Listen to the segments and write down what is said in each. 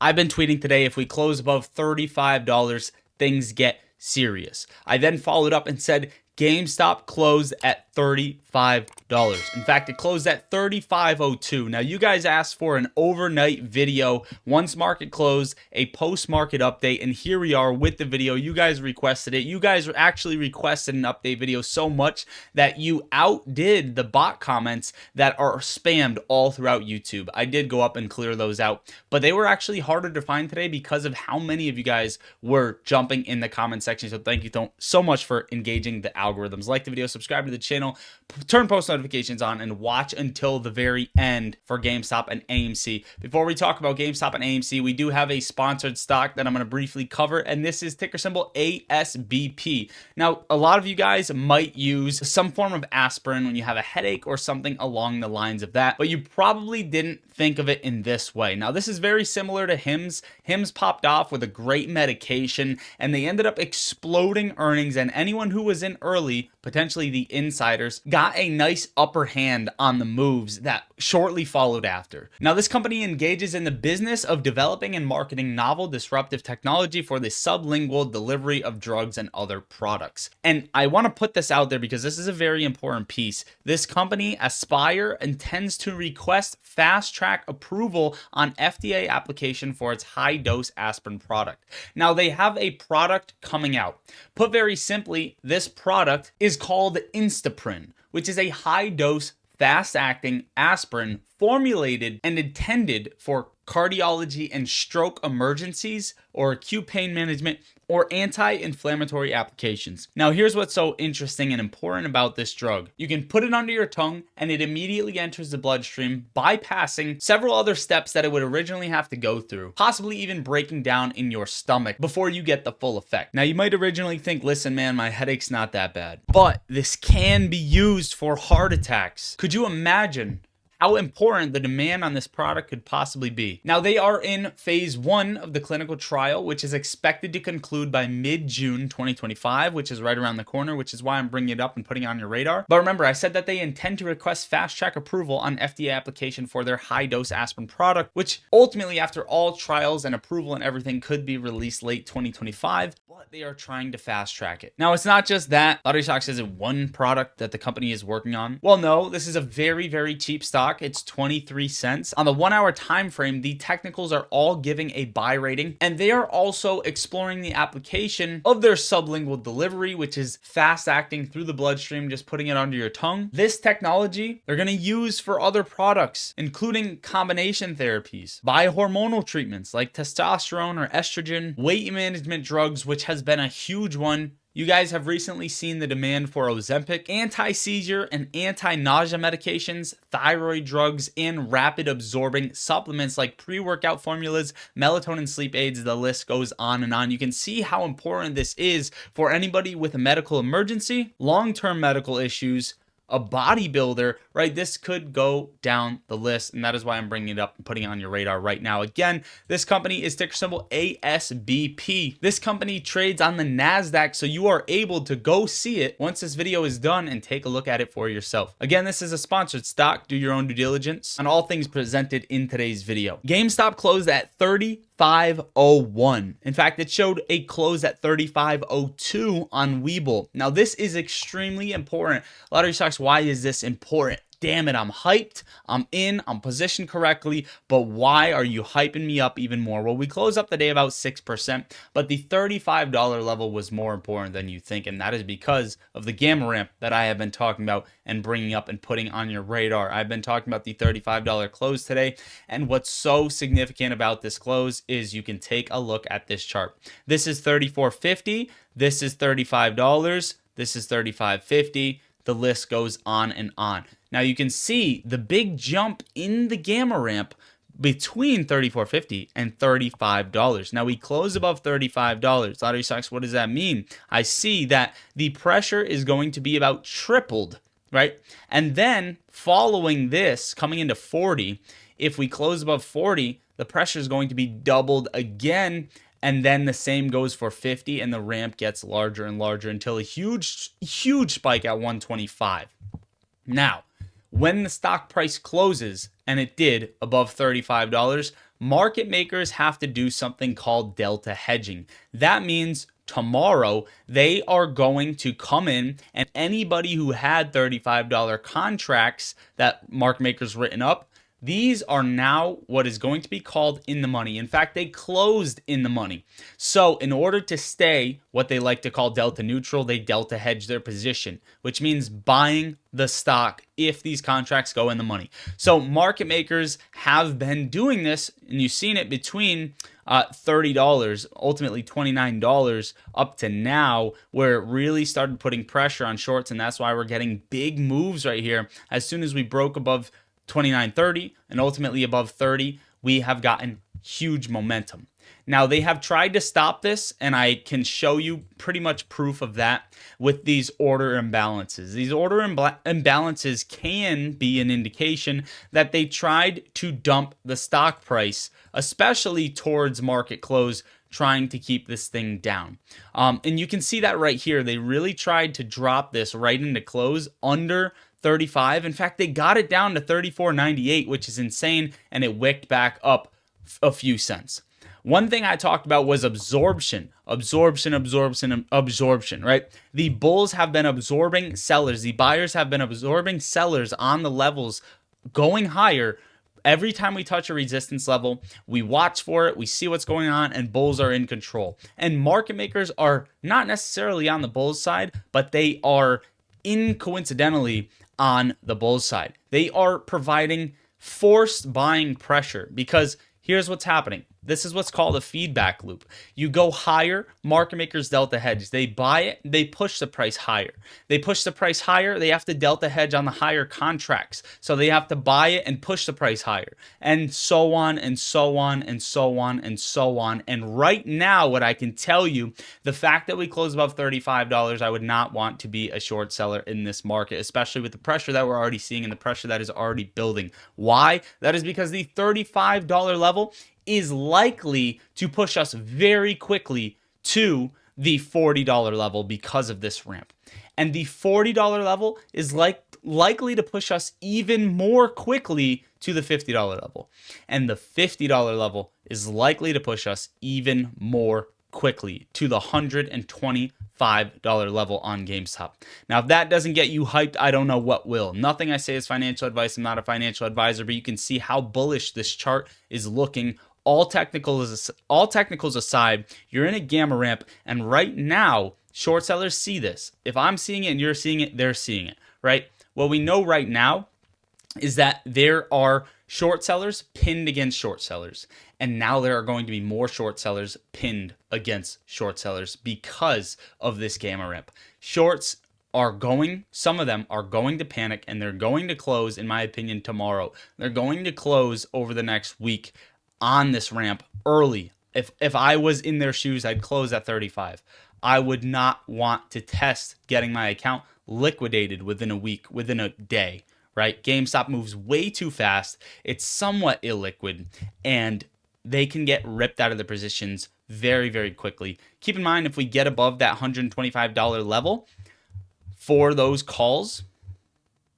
I've been tweeting today, if we close above $35, things get serious. I then followed up and said GameStop closed at $35. In fact, it closed at $35.02. Now, you guys asked for an overnight video once market closed, a post-market update, and here we are with the video. You guys requested it. You guys actually requested an update video so much that you outdid the bot comments that are spammed all throughout YouTube. I did go up and clear those out, but they were actually harder to find today because of how many of you guys were jumping in the comment section. So thank you so much for engaging the algorithms. Like the video, subscribe to the channel, turn post notifications on, and watch until the very end for GameStop and AMC. Before we talk about GameStop and AMC, we do have a sponsored stock that I'm going to briefly cover, and this is ticker symbol ASBP. Now, a lot of you guys might use some form of aspirin when you have a headache or something along the lines of that, but you probably didn't think of it in this way. Now, this is very similar to Hims. Hims popped off with a great medication, and they ended up exploding earnings, and anyone who was in early, potentially the insiders, got a nice upper hand on the moves that shortly followed after. Now, this company engages in the business of developing and marketing novel disruptive technology for the sublingual delivery of drugs and other products. And I want to put this out there because this is a very important piece. This company, Aspire, intends to request fast track approval on FDA application for its high dose aspirin product. Now, they have a product coming out. Put very simply, this product is called Instaprin, which is a high dose fast acting aspirin formulated and intended for cardiology and stroke emergencies or acute pain management or anti-inflammatory applications. Now, here's what's so interesting and important about this drug. You can put it under your tongue and it immediately enters the bloodstream, bypassing several other steps that it would originally have to go through, possibly even breaking down in your stomach before you get the full effect. Now, you might originally think, listen, man, my headache's not that bad, but this can be used for heart attacks. Could you imagine how important the demand on this product could possibly be? Now, they are in phase 1 of the clinical trial, which is expected to conclude by mid-June 2025, which is right around the corner, which is why I'm bringing it up and putting it on your radar. But remember, I said that they intend to request fast track approval on FDA application for their high dose aspirin product, which ultimately, after all trials and approval and everything, could be released late 2025. But they are trying to fast track it. Now, it's not just that. Lottery Stock says it's one product that the company is working on. Well, no, this is a very, very cheap stock. It's 23 cents. On the 1 hour time frame, the technicals are all giving a buy rating, and they are also exploring the application of their sublingual delivery, which is fast acting through the bloodstream, just putting it under your tongue. This technology they're going to use for other products, including combination therapies, biohormonal treatments like testosterone or estrogen, weight management drugs, which has been a huge one. You guys have recently seen the demand for Ozempic, anti-seizure and anti-nausea medications, thyroid drugs, and rapid absorbing supplements like pre-workout formulas, melatonin sleep aids. The list goes on and on. You can see how important this is for anybody with a medical emergency, long-term medical issues, a bodybuilder, right? This could go down the list, and that is why I'm bringing it up and putting it on your radar right now. Again, this company is ticker symbol ASBP. This company trades on the NASDAQ, so you are able to go see it once this video is done and take a look at it for yourself. Again, this is a sponsored stock. Do your own due diligence on all things presented in today's video. GameStop closed at $35.01. In fact, it showed a close at $35.02 on Webull. Now, this is extremely important. Lottery Stocks, why is this important? Damn it, I'm hyped, I'm in, I'm positioned correctly, but why are you hyping me up even more? Well, we closed up the day about 6%, but the $35 level was more important than you think, and that is because of the gamma ramp that I have been talking about and bringing up and putting on your radar. I've been talking about the $35 close today, and what's so significant about this close is you can take a look at this chart. This is $34.50, this is $35, this is $35.50, the list goes on and on. Now you can see the big jump in the gamma ramp between $34.50 and $35. Now we close above $35. Lottery Stocks, what does that mean? I see that the pressure is going to be about tripled, right? And then following this, coming into 40, if we close above 40, the pressure is going to be doubled again. And then the same goes for 50, and the ramp gets larger and larger until a huge spike at 125. Now, when the stock price closes, and it did above $35, market makers have to do something called delta hedging. That means tomorrow they are going to come in, and anybody who had $35 contracts that market makers written up, these are now what is going to be called in the money. In fact, they closed in the money. So in order to stay what they like to call delta neutral, they delta hedge their position, which means buying the stock if these contracts go in the money. So market makers have been doing this, and you've seen it between $30, ultimately $29 up to now, where it really started putting pressure on shorts, and that's why we're getting big moves right here. As soon as we broke above 29.30 and ultimately above 30, we have gotten huge momentum. Now, they have tried to stop this, and I can show you pretty much proof of that with these order imbalances. These order imbalances can be an indication that they tried to dump the stock price, especially towards market close, trying to keep this thing down. And you can see that right here. They really tried to drop this right into close under 35. In fact, they got it down to 34.98, which is insane, and it wicked back up a few cents. One thing I talked about was absorption, right? The bulls have been absorbing sellers. The buyers have been absorbing sellers on the levels going higher. Every time we touch a resistance level, we watch for it, we see what's going on, and bulls are in control. And market makers are not necessarily on the bulls side, but they are coincidentally on the bulls side. They are providing forced buying pressure, because here's what's happening. This is what's called a feedback loop. You go higher, market makers delta hedge. They buy it, they push the price higher. They push the price higher, they have to delta hedge on the higher contracts. So they have to buy it and push the price higher. And so on and so on and so on and so on. And right now, what I can tell you, the fact that we close above $35, I would not want to be a short seller in this market, especially with the pressure that we're already seeing and the pressure that is already building. Why? That is because the $35 level is likely to push us very quickly to the $40 level because of this ramp. And the $40 level is likely to push us even more quickly to the $50 level. And the $50 level is likely to push us even more quickly to the $125 level on GameStop. Now, if that doesn't get you hyped, I don't know what will. Nothing I say is financial advice. I'm not a financial advisor, but you can see how bullish this chart is looking. All technicals aside, you're in a gamma ramp, and right now, short sellers see this. If I'm seeing it and you're seeing it, they're seeing it, right? What we know right now is that there are short sellers pinned against short sellers, and now there are going to be more short sellers pinned against short sellers because of this gamma ramp. Shorts are going, some of them are going to panic, and they're going to close, in my opinion, tomorrow. They're going to close over the next week on this ramp early. If I was in their shoes, I'd close at 35. I would not want to test getting my account liquidated within a week, within a day, right? GameStop moves way too fast. It's somewhat illiquid, and they can get ripped out of their positions very, very quickly. Keep in mind, if we get above that $125 level for those calls,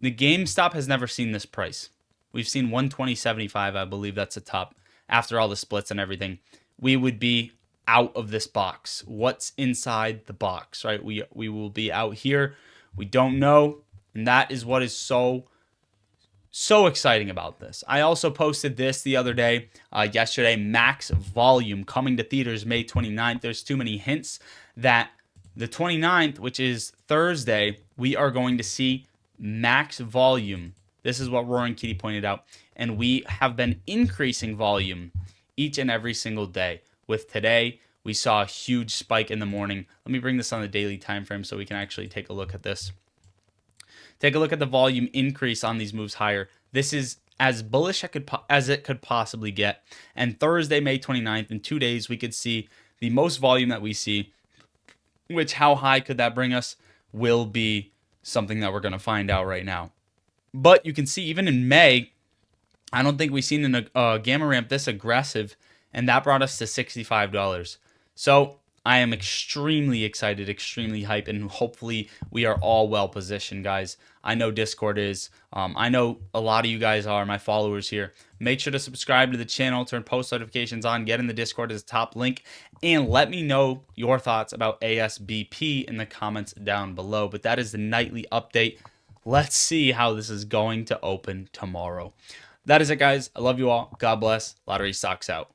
the GameStop has never seen this price. We've seen 120.75, I believe that's the top. After all the splits and everything, we would be out of this box. What's inside the box, right? We will be out here. We don't know, and that is what is so exciting about this. I also posted this the other day, yesterday, max volume coming to theaters May 29th. There's too many hints that the 29th, which is Thursday, we are going to see max volume. This is what Roaring Kitty pointed out. And we have been increasing volume each and every single day. With today, we saw a huge spike in the morning. Let me bring this on the daily time frame so we can actually take a look at this. Take a look at the volume increase on these moves higher. This is as bullish as it could possibly get. And Thursday, May 29th, in 2 days, we could see the most volume that we see, which how high could that bring us will be something that we're going to find out right now. But you can see even in May, I don't think we've seen a gamma ramp this aggressive, and that brought us to $65. So I am extremely excited, extremely hyped, and hopefully we are all well positioned, guys. I know Discord is. I know a lot of you guys are, my followers here. Make sure to subscribe to the channel, turn post notifications on, get in the Discord as a top link, and let me know your thoughts about ASBP in the comments down below. But that is the nightly update. Let's see how this is going to open tomorrow. That is it, guys. I love you all. God bless. Lottery Socks out.